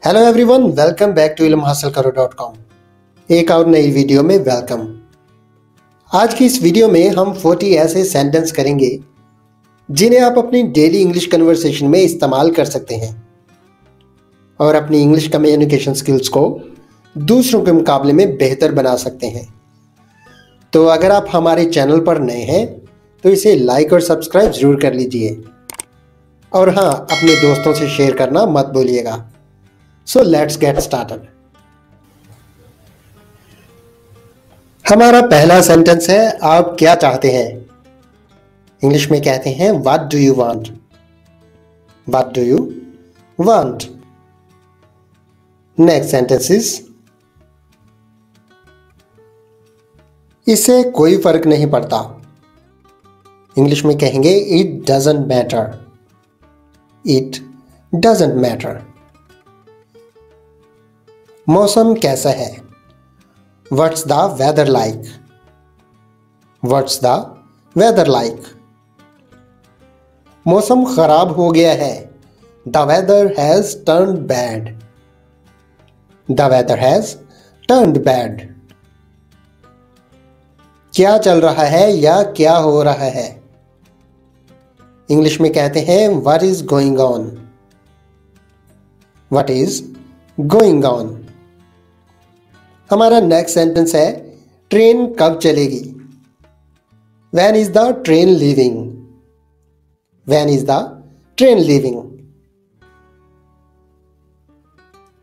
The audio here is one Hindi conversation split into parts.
Hello everyone, welcome back to ilmhasilkaro.com। एक और नई वीडियो में वेलकम। आज की इस वीडियो में हम 40 ऐसे सेंटेंस करेंगे जिन्हें आप अपनी डेली इंग्लिश कन्वर्सेशन में इस्तेमाल कर सकते हैं और अपनी इंग्लिश कम्युनिकेशन स्किल्स को दूसरों के मुकाबले में बेहतर बना सकते हैं। तो अगर आप हमारे चैनल पर नए हैं तो इसे लाइक और सब्सक्राइब जरूर कर लीजिए और हाँ, अपने दोस्तों से शेयर करना मत भूलिएगा। So let's get started। हमारा पहला सेंटेंस है, आप क्या चाहते हैं। इंग्लिश में कहते हैं What do you want? What do you want? Next sentence is इससे कोई फर्क नहीं पड़ता। इंग्लिश में कहेंगे It doesn't matter। It doesn't matter। मौसम कैसा है। What's the weather like? What's the weather like? मौसम खराब हो गया है। The weather has turned bad। The weather has turned bad। क्या चल रहा है या क्या हो रहा है। इंग्लिश में कहते हैं What is going on? What is going on? हमारा नेक्स्ट सेंटेंस है, ट्रेन कब चलेगी। When is the train leaving? When is the train leaving?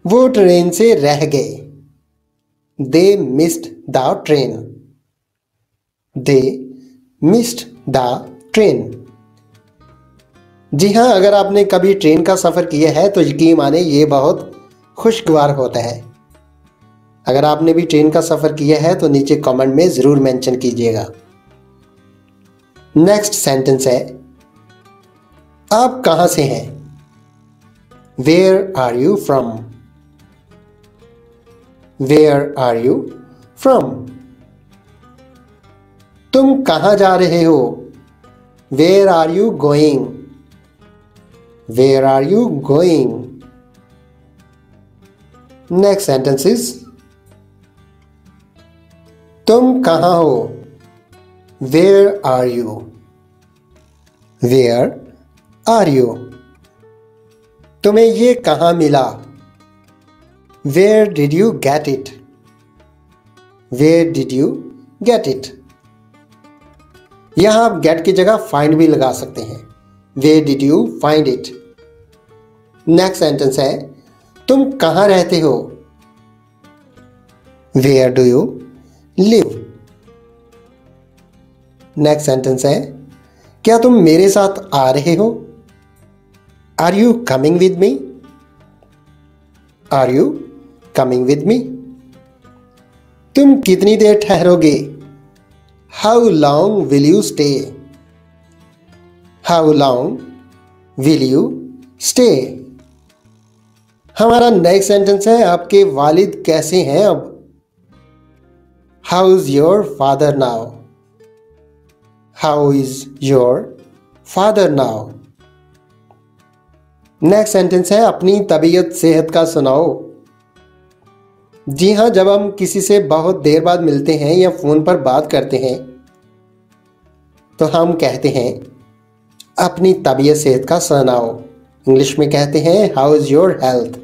वो ट्रेन से रह गए। They missed the train। They missed the train। जी हाँ, अगर आपने कभी ट्रेन का सफ़र किया है तो यकीन माने ये बहुत खुशगवार होता है। अगर आपने भी ट्रेन का सफ़र किया है तो नीचे कमेंट में ज़रूर मेंशन कीजिएगा। नेक्स्ट सेंटेंस है, आप कहाँ से हैं। Where are you from. Where are you from. तुम कहाँ जा रहे हो। Where are you going. Where are you going. Next sentence is तुम कहाँ हो। Where are you? Where are you? तुम्हें ये कहाँ मिला। Where did you get it? Where did you get it? यहाँ आप get की जगह find भी लगा सकते हैं। Where did you find it? Next sentence है, तुम कहाँ रहते हो। Where do you live? Next sentence है, क्या तुम मेरे साथ आ रहे हो। Are you coming with me. Are you coming with me. तुम कितनी देर ठहरोगे। How long will you stay. How long will you stay. हमारा नेक्स्ट सेंटेंस है, आपके वालिद कैसे हैं अब। How is your father now? How is your father now? Next sentence है, अपनी तबीयत सेहत का सुनाओ। जी हाँ, जब हम किसी से बहुत देर बाद मिलते हैं या फोन पर बात करते हैं तो हम कहते हैं अपनी तबीयत सेहत का सुनाओ। इंग्लिश में कहते हैं हाउ इज योर हेल्थ।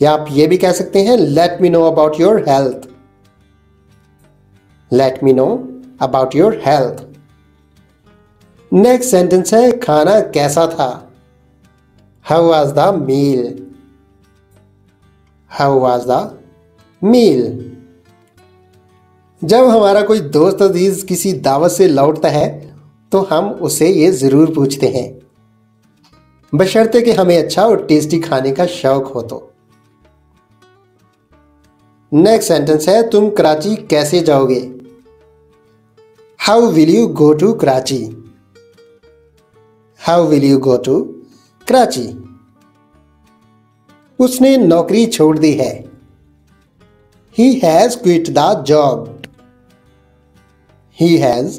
या आप ये भी कह सकते हैं let me know about your health. Let me know about your health। Next sentence है, खाना कैसा था। How was the meal? How was the meal? जब हमारा कोई दोस्त अजीज किसी दावत से लौटता है तो हम उसे ये ज़रूर पूछते हैं, बशर्ते कि हमें अच्छा और टेस्टी खाने का शौक हो तो। नेक्स्ट सेंटेंस है, तुम कराची कैसे जाओगे। How will you go to Karachi? How will you go to Karachi? उसने नौकरी छोड़ दी है। He has quit the job। He has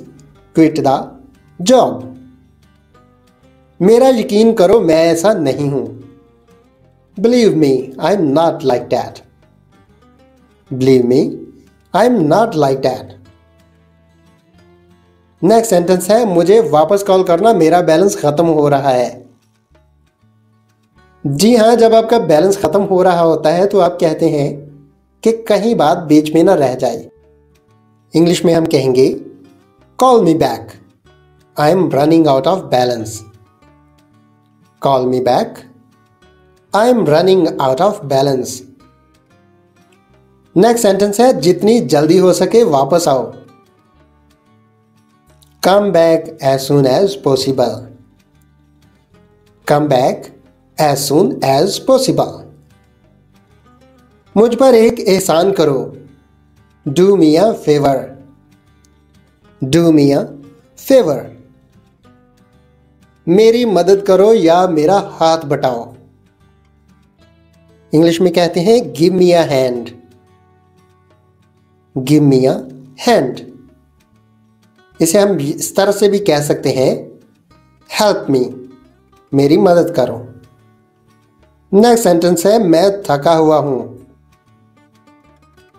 quit the job। मेरा यकीन करो, मैं ऐसा नहीं हूं। Believe me, I'm not like that. Believe me, I'm not like that. Next sentence है मुझे वापस कॉल करना, मेरा बैलेंस खत्म हो रहा है। जी हाँ, जब आपका बैलेंस खत्म हो रहा होता है तो आप कहते हैं कि कहीं बात बीच में ना रह जाए। इंग्लिश में हम कहेंगे call me back, I am running out of balance. Call me back, I am running out of balance. Next sentence है जितनी जल्दी हो सके वापस आओ। Come back as soon as possible. Come back as soon as possible. मुझ पर एक एहसान करो, do me a favour. Do me a favour. मेरी मदद करो या मेरा हाथ बटाओ। इंग्लिश में कहते हैं give me a hand. Give me a hand. इसे हम इस तरह से भी कह सकते हैं हेल्प मी, मेरी मदद करो। नेक्स्ट सेंटेंस है मैं थका हुआ हूं।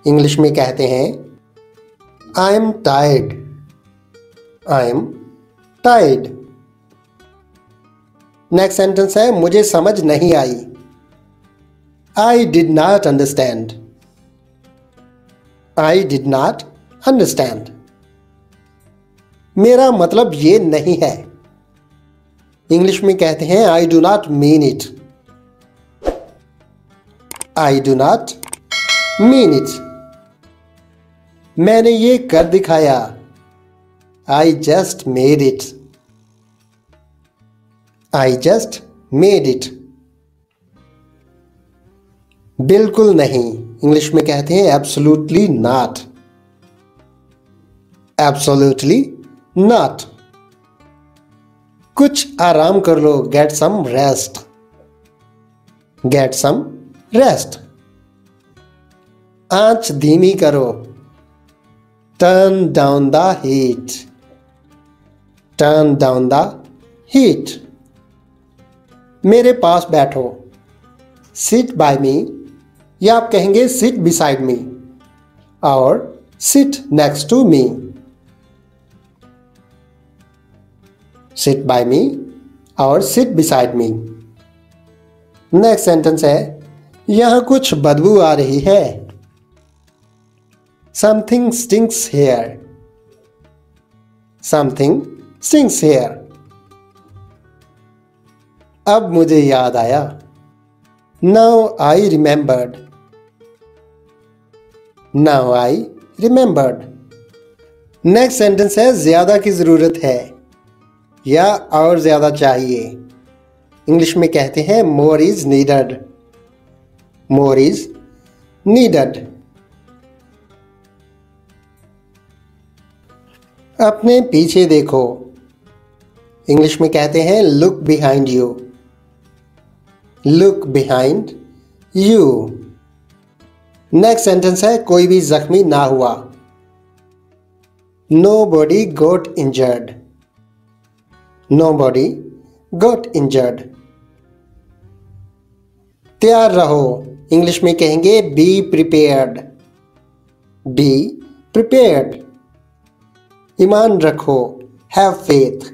इंग्लिश में कहते हैं I am tired. I am tired. Next sentence है मुझे समझ नहीं आई। I did not understand. I did not understand. मेरा मतलब ये नहीं है। इंग्लिश में कहते हैं I do not mean it. I do not mean it. मैंने ये कर दिखाया। I just made it. I just made it. बिल्कुल नहीं। इंग्लिश में कहते हैं एब्सोल्युटली नॉट। Absolutely not. कुछ आराम कर लो, get some rest. Get some rest. आंच धीमी करो, turn down the heat. Turn down the heat. मेरे पास बैठो, सिट बाय मी, या आप कहेंगे सिट बिसाइड मी और sit next to me. Sit by me और sit beside me. Next sentence है यहां कुछ बदबू आ रही है। Something stinks here. Something stinks here. अब मुझे याद आया। Now I remembered. Now I remembered. Next sentence है ज्यादा की जरूरत है या और ज्यादा चाहिए। इंग्लिश में कहते हैं more is needed. More is needed. अपने पीछे देखो। इंग्लिश में कहते हैं look behind you. Look behind you. Next sentence है कोई भी जख्मी ना हुआ। Nobody got injured. Nobody got injured. तैयार रहो। इंग्लिश में कहेंगे बी प्रिपेयर्ड। Be prepared. ईमान रखो, हैव फेथ।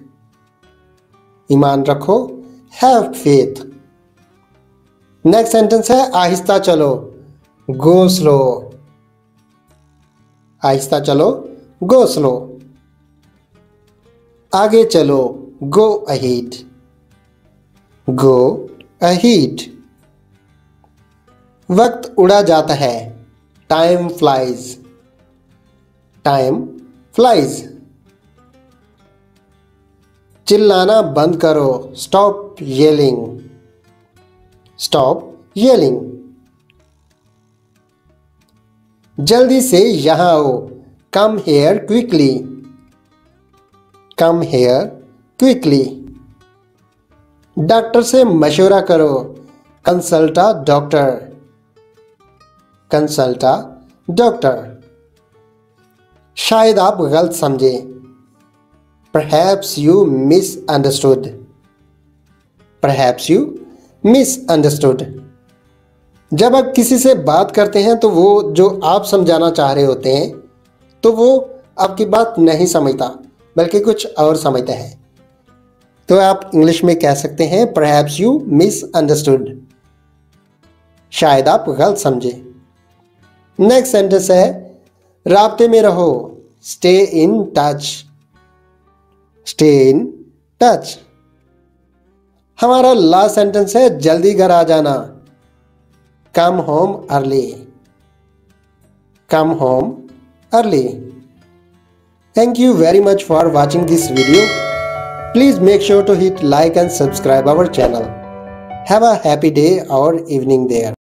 ईमान रखो, हैव फेथ। नेक्स्ट सेंटेंस है आहिस्ता चलो, गो स्लो। आहिस्ता चलो, गो स्लो। आगे चलो, गो अहेड। Go ahead. वक्त उड़ा जाता है, टाइम फ्लाइज। Time flies. चिल्लाना बंद करो, स्टॉप येलिंग। Stop yelling. जल्दी से यहां आओ, come here quickly. Come here quickly. Doctor से मशवरा करो, consult a doctor. Consult a doctor. शायद आप गलत समझे, perhaps you misunderstood. Perhaps you misunderstood. जब आप किसी से बात करते हैं तो वो जो आप समझाना चाह रहे होते हैं तो वो आपकी बात नहीं समझता बल्कि कुछ और समझता है। तो आप इंग्लिश में कह सकते हैं परहैप्स यू मिसअंडरस्टूड, शायद आप गलत समझे। नेक्स्ट सेंटेंस है राब्ते में रहो, stay in touch. Stay in touch. हमारा लास्ट सेंटेंस है जल्दी घर आ जाना, come home early. Come home early. Thank you very much for watching this video. Please make sure to hit like and subscribe our channel. Have a happy day or evening there.